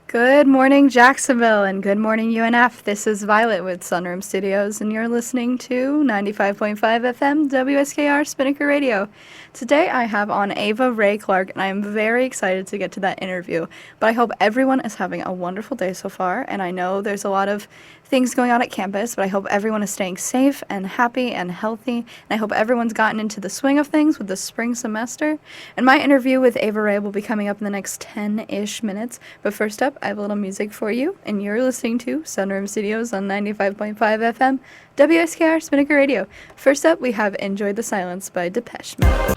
Good morning, Jacksonville, and good morning, UNF. This is Violet with Sunroom Studios, and you're listening to 95.5 FM WSKR Spinnaker Radio. Today I have on Ava Rae Clark, and I am very excited to get to that interview. But I hope everyone is having a wonderful day so far, and I know there's a lot of things going on at campus, but I hope everyone is staying safe and happy and healthy, and I hope everyone's gotten into the swing of things with the spring semester. And my interview with Ava Rae will be coming up in the next 10-ish minutes, but first up, I have a little music for you, and you're listening to Sunroom Studios on 95.5 FM WSKR Spinnaker Radio. First up, we have Enjoy the Silence by Depeche Mode.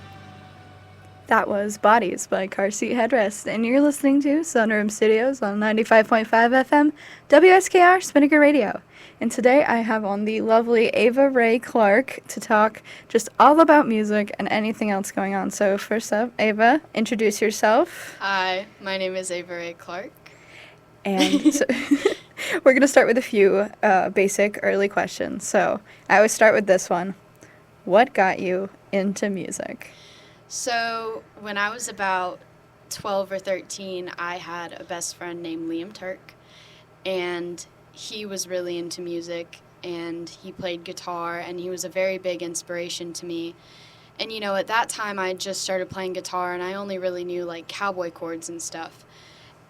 That was Bodies by Car Seat Headrest, and you're listening to Sunroom Studios on 95.5 FM WSKR Spinnaker Radio. And today I have on the lovely Ava Rae Clark to talk just all about music and anything else going on. So first up, Ava, introduce yourself. Hi, my name is Ava Rae Clark. And so we're going to start with a few basic early questions. So I always start with this one. What got you into music? So when I was about 12 or 13, I had a best friend named Liam Turk, and he was really into music, and he played guitar, and he was a very big inspiration to me. And, you know, at that time, I just started playing guitar, and I only really knew, like, cowboy chords and stuff.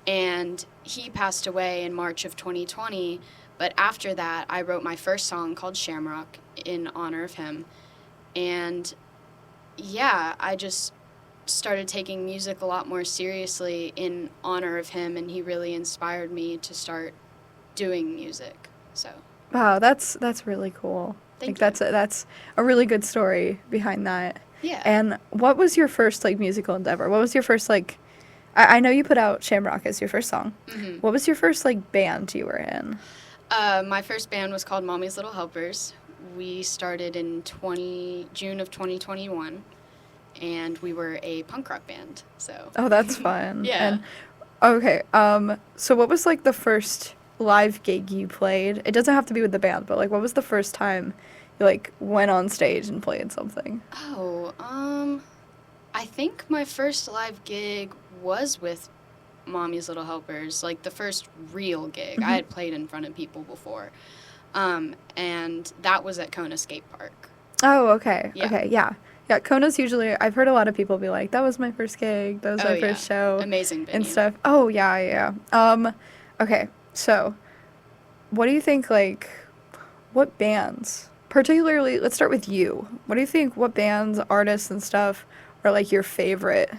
And he passed away in March of 2020, but after that, I wrote my first song called Shamrock in honor of him. And yeah, I just started taking music a lot more seriously in honor of him, and he really inspired me to start doing music. So Wow, that's really cool. Thank you. That's a really good story behind that. Yeah. And what was your first musical endeavor? What was your first I know you put out Shamrock as your first song. Mm-hmm. What was your first band you were in? My first band was called Mommy's Little Helpers. We started in June of 2021, and we were a punk rock band. So Oh, that's fun. Yeah. And okay, so what was the first live gig you played? It doesn't have to be with the band, but what was the first time you went on stage and played something? I think my first live gig was with Mommy's Little Helpers, the first real gig. Mm-hmm. I had played in front of people before, and that was at Kona Skate Park. Oh, okay. Yeah. Okay, yeah. Yeah, Kona's usually, I've heard a lot of people be like, that was my first gig, that was my first show. Amazing venue. And stuff. Oh, yeah. Okay, so, what do you think, what bands, particularly, let's start with you. What do you think, what bands, artists, and stuff are, your favorite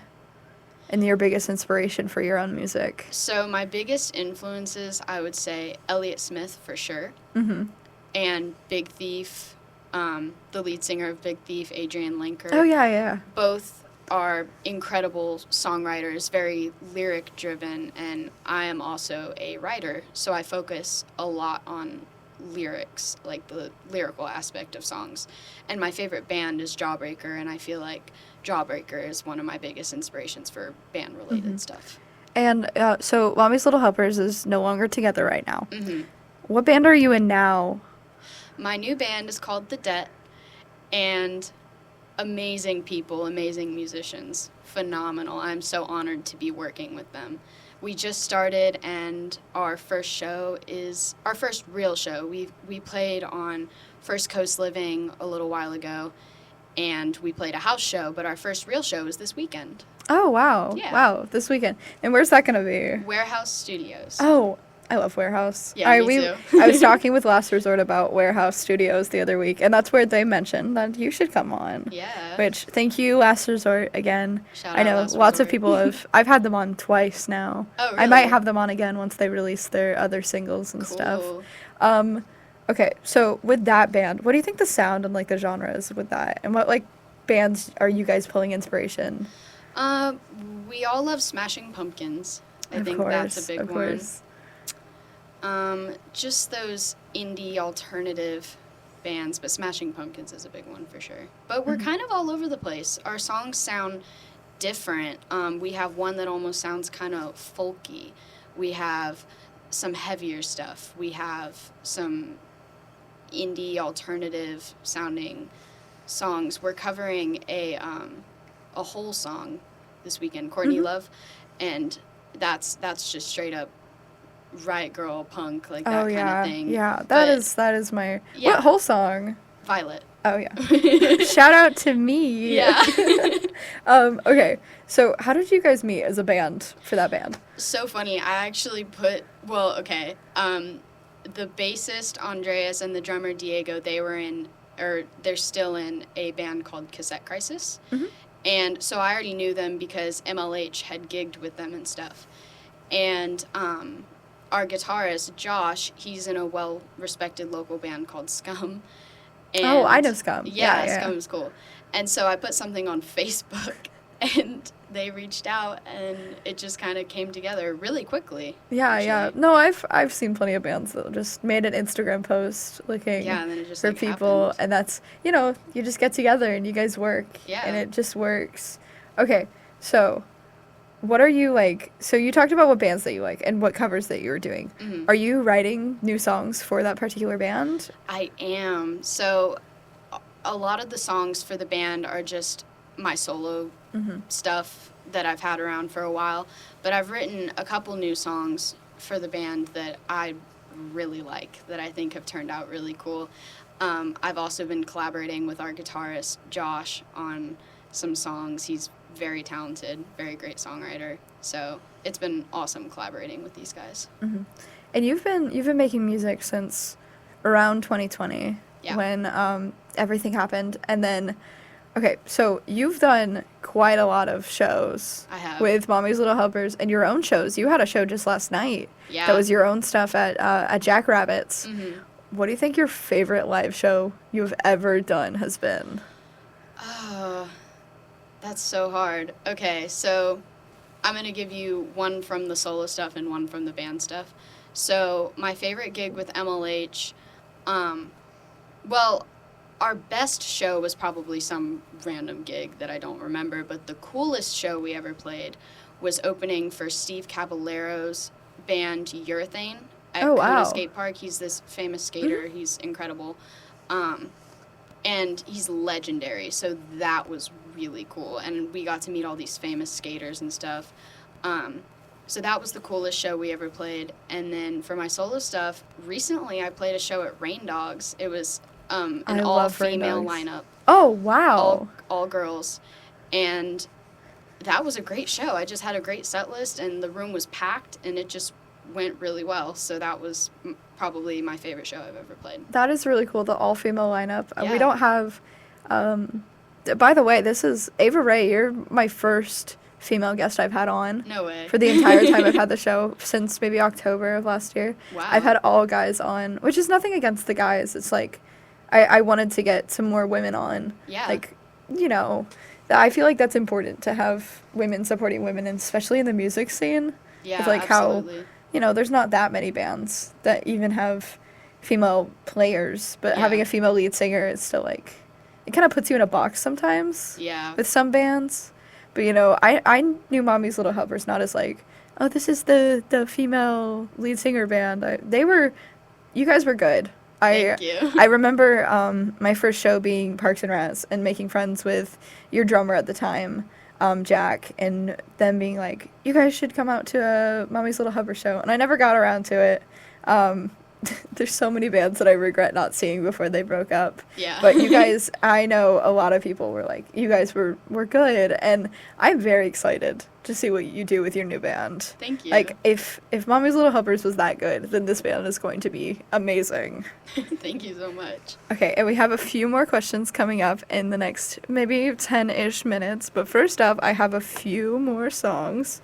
and your biggest inspiration for your own music? So my biggest influences, I would say Elliott Smith for sure, Mm-hmm. and Big Thief, the lead singer of Big Thief, Adrian Lenker. Oh, yeah. Both are incredible songwriters, very lyric-driven, and I am also a writer, so I focus a lot on lyrics, the lyrical aspect of songs. And my favorite band is Jawbreaker, and I feel like Jawbreaker is one of my biggest inspirations for band-related Mm-hmm. stuff. And so Mommy's Little Helpers is no longer together right now. Mm-hmm. What band are you in now? My new band is called The Debt, and amazing people, amazing musicians, phenomenal. I'm so honored to be working with them. We just started, and our first real show. We played on First Coast Living a little while ago, and we played a house show, but our first real show is this weekend. Oh, wow. Yeah. Wow, this weekend. And where's that going to be? Warehouse Studios. Oh, I love Warehouse. Yeah, me too. I was talking with Last Resort about Warehouse Studios the other week, and that's where they mentioned that you should come on. Yeah. Which, thank you, Last Resort, again. Shout I out know Last lots of Resort. people I've had them on twice now. Oh, I might really? have them on again once they release their other singles and stuff. Cool. Okay, so with that band, what do you think the sound and the genre is with that? And what bands are you guys pulling inspiration? We all love Smashing Pumpkins. I Of think course, that's a big of one. course. Just those indie alternative bands, but Smashing Pumpkins is a big one for sure. But we're kind of all over the place. Our songs sound different. We have one that almost sounds kind of folky. We have some heavier stuff. We have some indie alternative sounding songs. We're covering a whole song this weekend, Courtney Love, and that's just straight up riot girl punk, like Oh, that kind yeah. of thing. Yeah, But, that is my... Yeah. What whole song? Violet. Oh, yeah. Shout out to me. Yeah. Okay, so how did you guys meet as a band for that band? So funny. I actually okay. The bassist Andreas and the drummer Diego, they're still in a band called Cassette Crisis. Mm-hmm. And so I already knew them because MLH had gigged with them and stuff. And our guitarist, Josh, he's in a well-respected local band called Scum. And Oh, I know Scum. Yeah, Yeah. Scum is cool. And so I put something on Facebook, and they reached out, and it just kind of came together really quickly. Yeah, actually. yeah. No, I've seen plenty of bands that just made an Instagram post looking Yeah, and then it just, for like, people, happened. and that's, you just get together and you guys work, Yeah. and it just works. Okay, so what are you like? So you talked about what bands that you like and what covers that you were doing. Mhm. Are you writing new songs for that particular band? I am. So a lot of the songs for the band are just my solo stuff that I've had around for a while. But I've written a couple new songs for the band that I really like, that I think have turned out really cool. I've also been collaborating with our guitarist, Josh, on some songs. He's very talented, very great songwriter. So it's been awesome collaborating with these guys. Mm-hmm. And you've been making music since around 2020 Yeah. when everything happened, and then okay, so you've done quite a lot of shows. I have. With Mommy's Little Helpers and your own shows. You had a show just last night. Yeah. That was your own stuff at Jackrabbits. Mm-hmm. What do you think your favorite live show you've ever done has been? Oh, that's so hard. Okay, so I'm going to give you one from the solo stuff and one from the band stuff. So my favorite gig with MLH, well, our best show was probably some random gig that I don't remember, but the coolest show we ever played was opening for Steve Caballero's band Urethane at Oh, wow. Coda Skate Park. He's this famous skater. He's incredible. And he's legendary, so that was really cool. And we got to meet all these famous skaters and stuff. So that was the coolest show we ever played. And then for my solo stuff, recently I played a show at Rain Dogs. It was an I love Rain all-female Dogs. lineup, Oh, wow. all girls. And that was a great show. I just had a great set list, and the room was packed, and it just went really well. So that was probably my favorite show I've ever played. That is really cool, the all-female lineup. Yeah. We don't have... by the way, this is Ava Rae. You're my first female guest I've had on. No way. For the entire time I've had the show, since maybe October of last year. Wow. I've had all guys on, which is nothing against the guys. It's like, I wanted to get some more women on. Yeah. Like, I feel like that's important to have women supporting women, and especially in the music scene. Yeah, It's like absolutely. how, there's not that many bands that even have female players, but Yeah. having a female lead singer is still like, it kind of puts you in a box sometimes Yeah. with some bands. But, I knew Mommy's Little Helpers not as like, oh, this is the female lead singer band. You guys were good. Thank you. I remember my first show being Parks and Rats and making friends with your drummer at the time, Jack, and them being like, you guys should come out to a Mommy's Little Helper show. And I never got around to it. There's so many bands that I regret not seeing before they broke up. Yeah. But you guys, I know a lot of people were like, you guys were good. And I'm very excited to see what you do with your new band. Thank you. Like, if Mommy's Little Helpers was that good, then this band is going to be amazing. Thank you so much. Okay, and we have a few more questions coming up in the next maybe 10-ish minutes. But first up, I have a few more songs.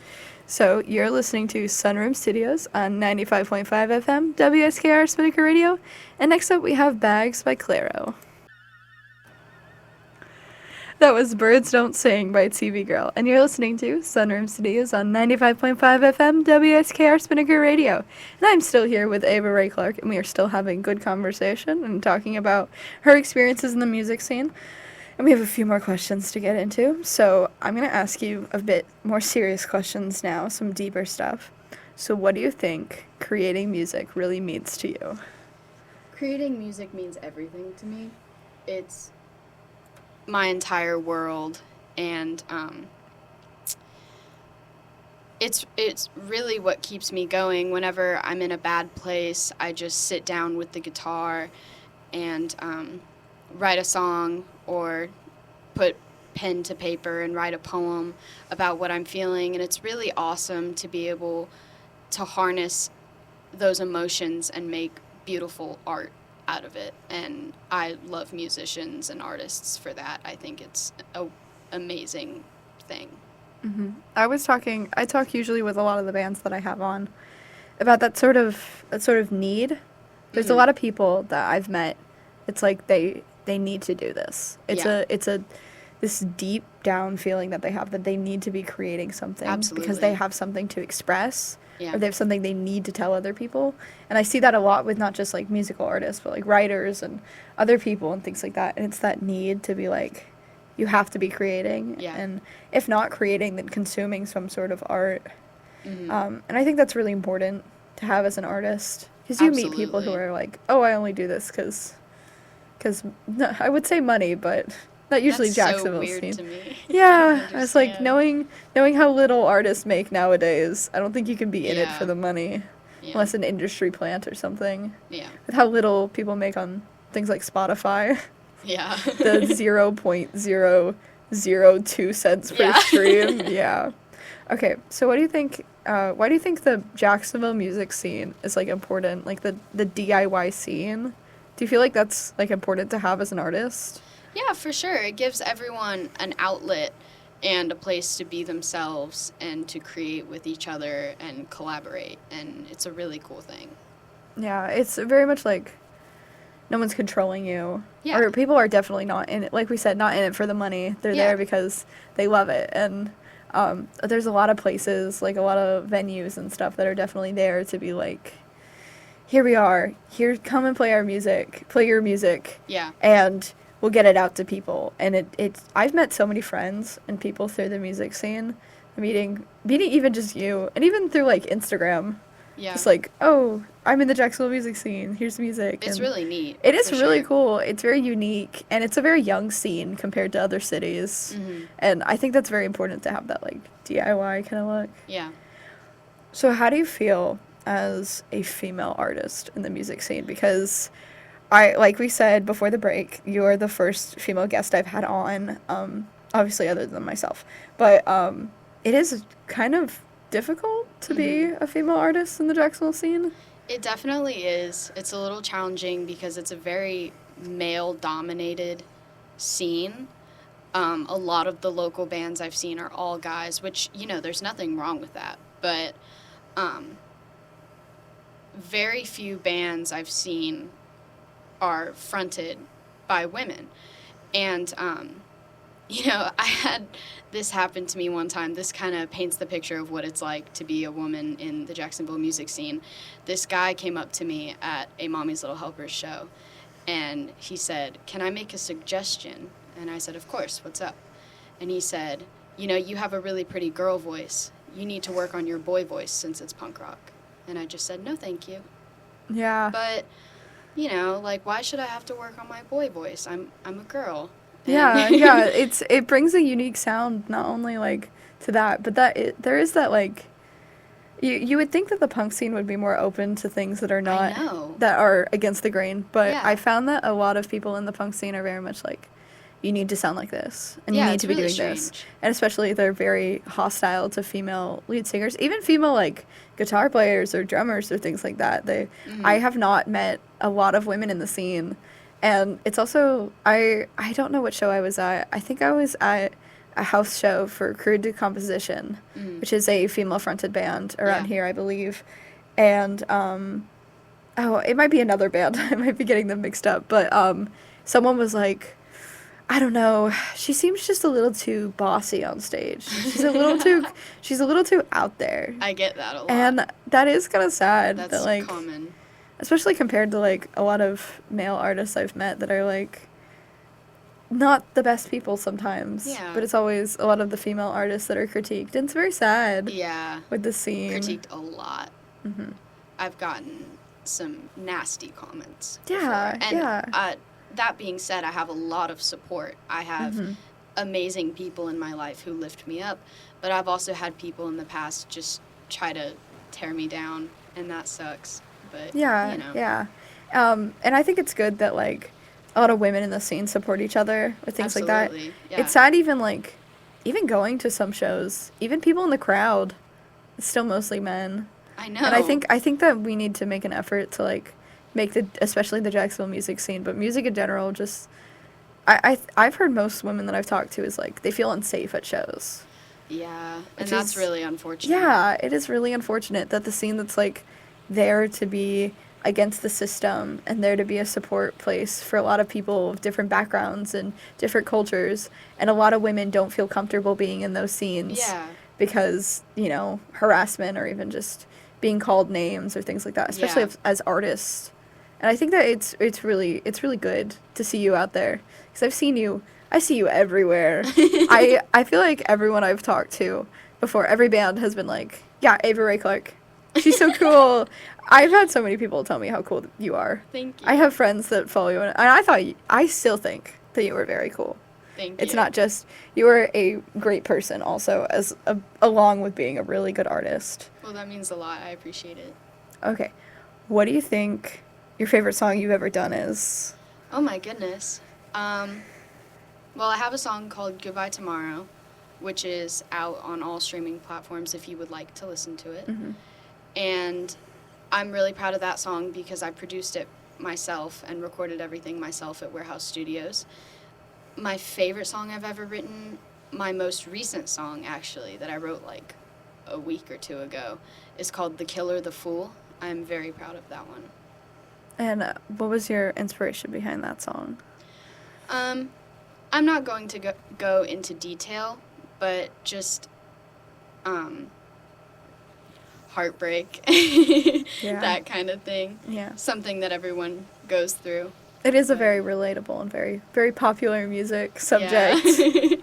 So you're listening to Sunroom Studios on 95.5 FM WSKR Spinnaker Radio. And next up, we have Bags by Claro. That was Birds Don't Sing by TV Girl. And you're listening to Sunroom Studios on 95.5 FM WSKR Spinnaker Radio. And I'm still here with Ava Rae Clark, and we are still having good conversation and talking about her experiences in the music scene. And we have a few more questions to get into. So I'm going to ask you a bit more serious questions now, some deeper stuff. So what do you think creating music really means to you? Creating music means everything to me. It's my entire world, and it's really what keeps me going. Whenever I'm in a bad place, I just sit down with the guitar and write a song or put pen to paper and write a poem about what I'm feeling. And it's really awesome to be able to harness those emotions and make beautiful art out of it. And I love musicians and artists for that. I think it's an amazing thing. Mm-hmm. I talk usually with a lot of the bands that I have on about that sort of need. There's a lot of people that I've met. It's like they need to do this. It's this deep down feeling that they have that they need to be creating something. Absolutely. Because they have something to express. Yeah. Or they have something they need to tell other people. And I see that a lot with not just like musical artists, but like writers and other people and things like that. And it's that need to be like, you have to be creating. Yeah. And if not creating, then consuming some sort of art. Mm-hmm. And I think that's really important to have as an artist. Because you meet people who are like, oh, I only do this because I would say money, but not usually Jacksonville That's so weird scene. to me. Yeah, I was like, knowing how little artists make nowadays, I don't think you can be in it for the money, unless an industry plant or something. Yeah. With how little people make on things like Spotify. Yeah. The 0.002 cents per stream. Yeah. Okay, so what do you think? Why do you think the Jacksonville music scene is like important? Like the DIY scene. Do you feel like that's like important to have as an artist? Yeah, for sure. It gives everyone an outlet and a place to be themselves and to create with each other and collaborate, and it's a really cool thing. Yeah, it's very much like no one's controlling you. Yeah. Or people are definitely not in it. Like we said, not in it for the money. They're there because they love it. And there's a lot of places, like a lot of venues and stuff that are definitely there to be like, here we are. Here, come and play your music. Yeah. And we'll get it out to people. And I've met so many friends and people through the music scene, meeting even just you, and even through like Instagram. Yeah. Just like, oh, I'm in the Jacksonville music scene. Here's music. It's really neat. It is really cool. It's very unique, and it's a very young scene compared to other cities. Mm-hmm. And I think that's very important to have that like DIY kind of look. Yeah. So how do you feel as a female artist in the music scene? Because like we said before the break, you're the first female guest I've had on, obviously other than myself. But it is kind of difficult to be a female artist in the Jacksonville scene. It definitely is. It's a little challenging because it's a very male-dominated scene. A lot of the local bands I've seen are all guys, which, there's nothing wrong with that. But very few bands I've seen are fronted by women. And, I had this happen to me one time. This kind of paints the picture of what it's like to be a woman in the Jacksonville music scene. This guy came up to me at a Mommy's Little Helpers show, and he said, "Can I make a suggestion?" And I said, "Of course, what's up?" And he said, "You have a really pretty girl voice. You need to work on your boy voice since it's punk rock." And I just said, "No, thank you." Yeah. But, why should I have to work on my boy voice? I'm a girl. Yeah. It brings a unique sound, not only like to that, but there is that like, you would think that the punk scene would be more open to things that are not, that are against the grain, but I found that a lot of people in the punk scene are very much like, you need to sound like this, and you need to be doing this. And especially they're very hostile to female lead singers, even female like guitar players or drummers or things like that. I have not met a lot of women in the scene. And it's also, I don't know what show I was at. I think I was at a house show for Crude Decomposition, which is a female-fronted band around here, I believe. And, it might be another band. I might be getting them mixed up. But someone was like, I don't know, she seems just a little too bossy on stage. She's a little too out there. I get that a lot. And that is kind of sad. That's that, like, common. Especially compared to, like, a lot of male artists I've met that are, like, not the best people sometimes. Yeah. But it's always a lot of the female artists that are critiqued. And it's very sad. Yeah. With the scene. Critiqued a lot. Mm-hmm. I've gotten some nasty comments. Yeah, before. And, that being said, I have a lot of support. I have amazing people in my life who lift me up, but I've also had people in the past just try to tear me down, and that sucks. But, Yeah, you know. yeah. And I think it's good that, like, a lot of women in the scene support each other with things like that. Absolutely, yeah. It's sad even, like, even going to some shows, even people in the crowd, it's still mostly men. I know. And I think that we need to make an effort to, like, make especially the Jacksonville music scene, but music in general, just, I've heard most women that I've talked to is, like, they feel unsafe at shows. Yeah, Which and that's is- really unfortunate. Yeah, it is really unfortunate that the scene that's, like, there to be against the system and there to be a support place for a lot of people of different backgrounds and different cultures, and a lot of women don't feel comfortable being in those scenes Yeah. because, you know, harassment or even just being called names or things like that, especially Yeah. as artists. And I think that it's really good to see you out there, because I see you everywhere. I feel like everyone I've talked to before, every band has been like, yeah, Ava Rae Clark, she's so cool. I've had so many people tell me how cool you are. Thank you. I have friends that follow you, and I still think that you were very cool. Thank It's you. not just you were a great person, also along with being a really good artist. Well, that means a lot. I appreciate it. Okay, what do you think your favorite song you've ever done is? Oh my goodness. Well, I have a song called Goodbye Tomorrow, which is out on all streaming platforms if you would like to listen to it. Mm-hmm. And I'm really proud of that song because I produced it myself and recorded everything myself at Warehouse Studios. My favorite song I've ever written, my most recent song actually, that I wrote like a week or two ago, is called The Killer, the Fool. I'm very proud of that one. And what was your inspiration behind that song? I'm not going to go into detail, but just heartbreak, Yeah. that kind of thing. Yeah. Something that everyone goes through. It is a But- very relatable and very, very popular music subject. Yeah.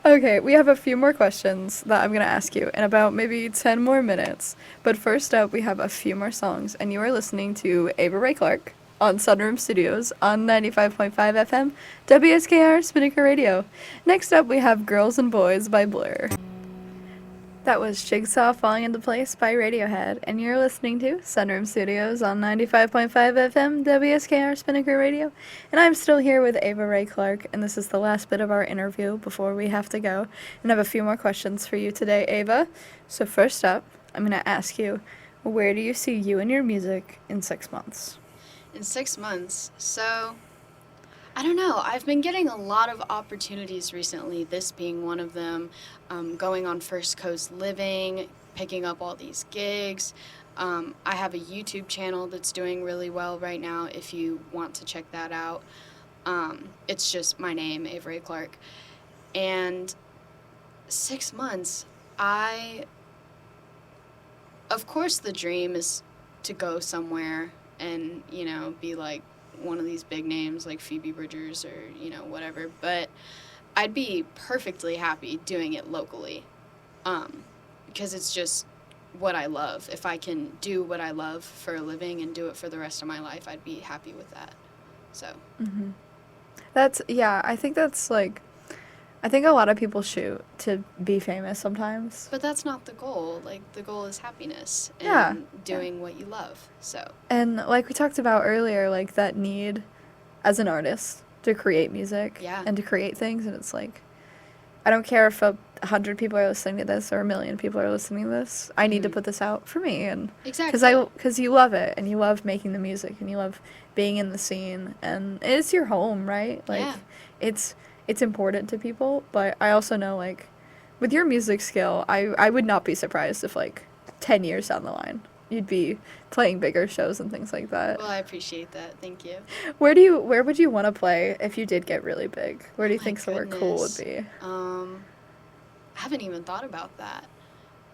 Okay, we have a few more questions that I'm going to ask you in about maybe 10 more minutes. But first up, we have a few more songs, and you are listening to Ava Rae Clark on Sunroom Studios on 95.5 FM WSKR Spinnaker Radio. Next up, we have Girls and Boys by Blur. That was Jigsaw Falling into Place by Radiohead, and you're listening to Sunroom Studios on 95.5 FM WSKR Spinnaker Radio. And I'm still here with Ava Rae Clark, and this is the last bit of our interview before we have to go. And I have a few more questions for you today, Ava. So first up, I'm going to ask you, where do you see you and your music in 6 months? In 6 months. So, I don't know. I've been getting a lot of opportunities recently, this being one of them. Going on First Coast Living, picking up all these gigs. I have a YouTube channel that's doing really well right now if you want to check that out. It's just my name, Ava Rae Clark. And 6 months, of course the dream is to go somewhere and, you know, be like one of these big names like Phoebe Bridgers or, you know, whatever. But I'd be perfectly happy doing it locally because it's just what I love. If I can do what I love for a living and do it for the rest of my life, I'd be happy with that. So. Mm-hmm. I think that's like, I think a lot of people shoot to be famous sometimes. But that's not the goal. Like, the goal is happiness and Yeah, doing what you love. So. And like we talked about earlier, like that need as an artist to create music Yeah. and to create things. And it's like, I don't care if 100 people are listening to this or 1,000,000 people are listening to this. I need to Mhm. put this out for me. And Exactly. because you love it and you love making the music and you love being in the scene and it's your home, right? Like Yeah. it's important to people. But I also know, like, with your music skill, I would not be surprised if like 10 years down the line you'd be playing bigger shows and things like that. Well, I appreciate that. Thank you. Where would you want to play if you did get really big? Where do you My think somewhere cool would goodness. be? I haven't even thought about that.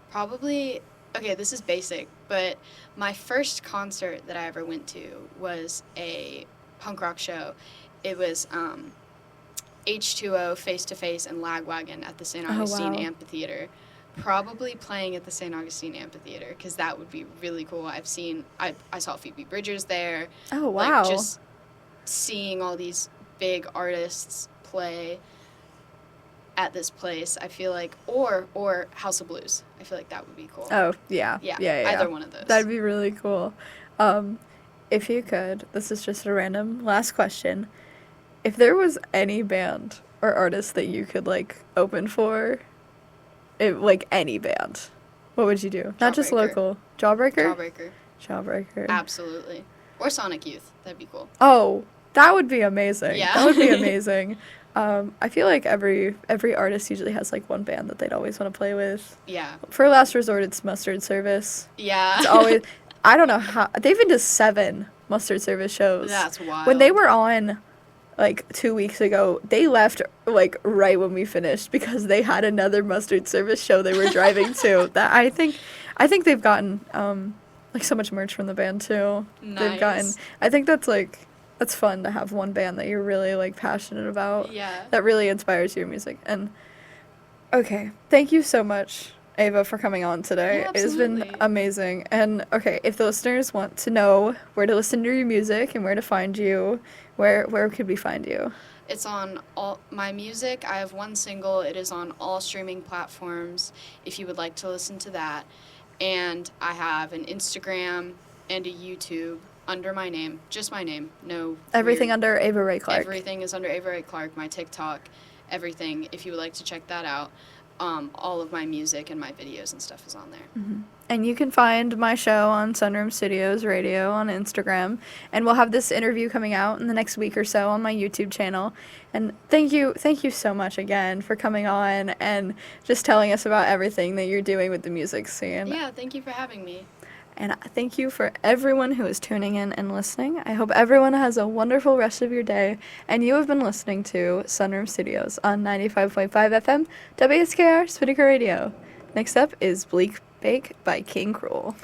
Probably, okay, this is basic, but my first concert that I ever went to was a punk rock show. It was H2O, Face to Face, and Lagwagon at the St. Oh, Augustine wow. Amphitheater. Probably playing at the St. Augustine Amphitheater because that would be really cool. I saw Phoebe Bridgers there. Oh, wow. Like, just seeing all these big artists play at this place. I feel like, or House of Blues. I feel like that would be cool. Oh, yeah. Yeah, Yeah. either one of those. That'd be really cool. If you could, this is just a random last question. If there was any band or artist that you could, like, open for, like, any band, what would you do? Not just Jawbreaker. local. Jawbreaker? Jawbreaker. Jawbreaker. Absolutely. Or Sonic Youth. That'd be cool. Oh, that would be amazing. Yeah. That would be amazing. I feel like every artist usually has, like, one band that they'd always want to play with. Yeah. For last resort, it's Mustard Service. Yeah. It's always, I don't know how, they've been to 7 Mustard Service shows. That's wild. When they were on, like, 2 weeks ago, they left, like, right when we finished because they had another Mustard Service show they were driving to. That I think they've gotten, like, so much merch from the band, too. They've gotten, Nice. I think that's, like, that's fun to have one band that you're really, like, passionate about. Yeah. That really inspires your music. And, okay, thank you so much, Ava, for coming on today. Yeah, It's been absolutely. amazing. And, okay, if the listeners want to know where to listen to your music and where to find you, where could we find you? It's on all my music. I have one single. It is on all streaming platforms if you would like to listen to that. And I have an Instagram and a YouTube under my name, just my name. No. Everything weird- under Ava Rae Clark. Everything is under Ava Rae Clark, my TikTok, everything. If you would like to check that out, all of my music and my videos and stuff is on there. And you can find my show on Sunroom Studios Radio on Instagram. And we'll have this interview coming out in the next week or so on my YouTube channel. And thank you so much again for coming on and just telling us about everything that you're doing with the music scene. Yeah, thank you for having me. And thank you for everyone who is tuning in and listening. I hope everyone has a wonderful rest of your day. And you have been listening to Sunroom Studios on 95.5 FM WSKR Spinnaker Radio. Next up is Bleak Bake by King Cruel.